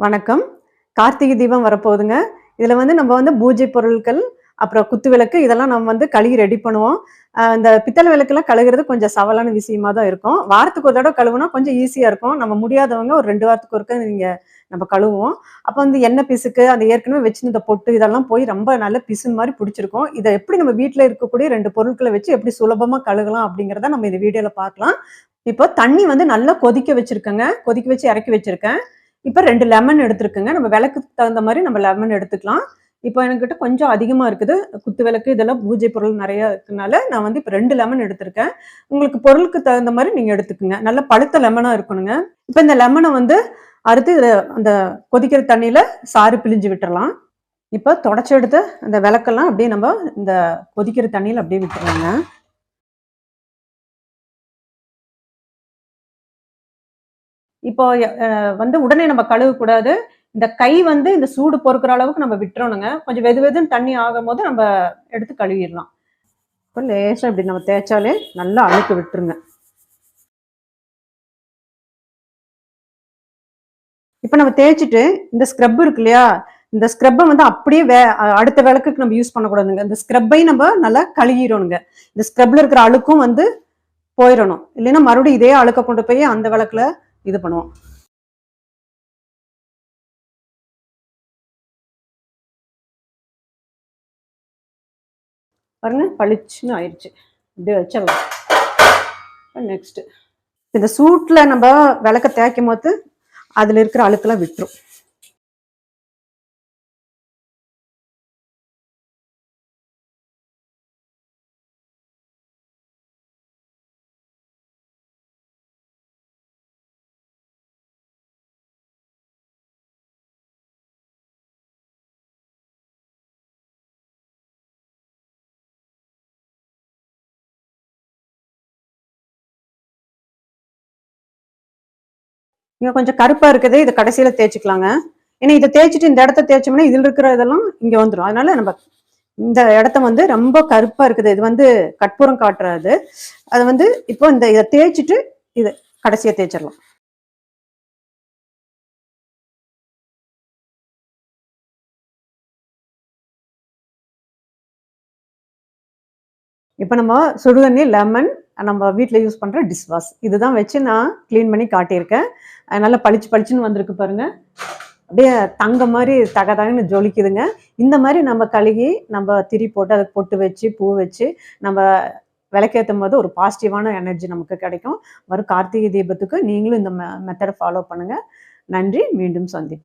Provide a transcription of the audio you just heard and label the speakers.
Speaker 1: வணக்கம். கார்த்திகை தீபம் வரப்போகுதுங்க. இதுல வந்து நம்ம வந்து பூஜை பொருட்கள், அப்புறம் குத்து விளக்கு இதெல்லாம் நம்ம வந்து கழுவி ரெடி பண்ணுவோம். இந்த பித்தள விளக்குலாம் கழுவுறது கொஞ்சம் சவாலான விஷயமா தான் இருக்கும். வாரத்துக்கு ஒரு தடவ கழுவுனா கொஞ்சம் ஈஸியா இருக்கும். நம்ம முடியாதவங்க ஒரு 2 வாரத்துக்கு ஒருக்கா நம்ம கழுவுவோம். அப்ப வந்து எண்ணெய் பிசுக்கு, அந்த ஏற்கனவே வச்சிருந்த பொட்டு இதெல்லாம் போய் ரொம்ப நல்ல பிசின் மாரி புடிச்சிருக்கும். இத எப்படி நம்ம வீட்ல இருக்கக்கூடிய 2 பொருட்கள வச்சு எப்படி சுலபமா கழுகலாம் அப்படிங்கிறத நம்ம இந்த வீடியோல பார்க்கலாம். இப்போ தண்ணி வந்து நல்லா கொதிக்க வச்சிருக்கேங்க. கொதிக்க வச்சு இறக்கி வச்சிருக்கேன். இப்ப 2 லெமன் எடுத்துருக்கேங்க. நம்ம விளக்குக்கு தகுந்த மாரி நம்ம லெமன் எடுத்துக்கலாம். இப்போ என்கிட்ட கொஞ்சம் அதிகமா இருக்குது. குத்து விளக்கு இதெல்லாம் பூஜை பொருள் நெறைய இருக்கனால, நான் வந்து இப்ப 2 லெமன் எடுத்திருக்கேன். உங்களுக்கு பொருளுக்கு தகுந்த மாரி நீங்க எடுத்துக்கங்க. நல்ல பழுத்த லெமனா இருக்கணுங்க. இப்ப இந்த லெமன வந்து அறுத்து இதுல அந்த கொதிக்கிற தண்ணீல சாறு பிழிஞ்சு விட்டுறலாம். இப்ப தொடச்சு எடுத்து அந்த விளக்கெல்லாம் அப்படியே நம்ம இந்த கொதிக்கிற தண்ணீல அப்படியே விட்டுறலாங்க. இப்போ வந்து உடனே நம்ம கழுவக்கூடாது. இந்த கை வந்து இந்த சூடு பொறுக்குற அளவுக்கு நம்ம விட்டுறணுங்க. கொஞ்சம் வெது வெதுன்னு தண்ணி ஆகும்போது நம்ம எடுத்து கழுவிடலாம். இப்ப லேசா இப்படி நம்ம தேய்ச்சாலே நல்லா அழுக்கு விட்டுருங்க. இப்ப நம்ம தேய்ச்சுட்டு இந்த ஸ்க்ரப் இருக்கு இல்லையா? இந்த ஸ்க்ரப்ப வந்து அப்படியே அடுத்த விளக்குக்கு நம்ம யூஸ் பண்ணக்கூடாதுங்க. இந்த ஸ்க்ரப்பையும் நம்ம நல்லா கழுவிறணுங்க. இந்த ஸ்க்ரப்ல இருக்கிற அழுக்கும் வந்து போயிறணும். இல்லைன்னா மறுபடியும் இதே அழுக்க கொண்டு போய் அந்த விளக்குல இது பண்ணுவோம். பாருங்க பளிச்சுன்னு ஆயிடுச்சு. இப்படியே வச்சிடலாம். நெக்ஸ்ட் இந்த சூட்ல நம்ம விளக்க தேய்க்கும்போது அதுல இருக்கிற அழுக்கெல்லாம் விட்டுரும். இங்க கொஞ்சம் கருப்பா இருக்குது. இத கடைசியில தேய்ச்சுக்கலாங்க. ஏன்னா இத தேய்ச்சுட்டு இந்த இடத்த தேய்ச்சோம்னா இதுல இருக்கிற இதெல்லாம் இங்க வந்துரும். அதனால நம்ம இந்த இடத்த வந்து ரொம்ப கருப்பா இருக்குது. இது வந்து கற்பூரம் காட்டுறது. அது வந்து இப்போ இத தேய்ச்சுட்டு இது கடைசியா தேய்ச்சிடலாம். இப்ப நம்ம சுடுதண்ணி, லெமன், நம்ம வீட்ல யூஸ் பண்ற டிஷ் வாஷ் இதுதான் வச்சு நான் கிளீன் பண்ணி காட்டியிருக்கேன். நல்லா பளிச்சு பளிச்சுன்னு வந்திருக்கு பாருங்க. அப்படியே தங்கம் மாரி தக தகன்னு ஜொலிக்குதுங்க. இந்த மாரி நம்ம கழுகி, நம்ம திரி போட்டு அதுக்கு பொட்டு வச்சு, பூ வச்சு, நம்ம விளக்கேத்தும்போது ஒரு பாசிட்டிவான எனர்ஜி நமக்கு கிடைக்கும். வரும் கார்த்திகை தீபத்துக்கு நீங்களும் இந்த மெத்தட ஃபாலோ பண்ணுங்க. நன்றி. மீண்டும் சந்திப்போம்.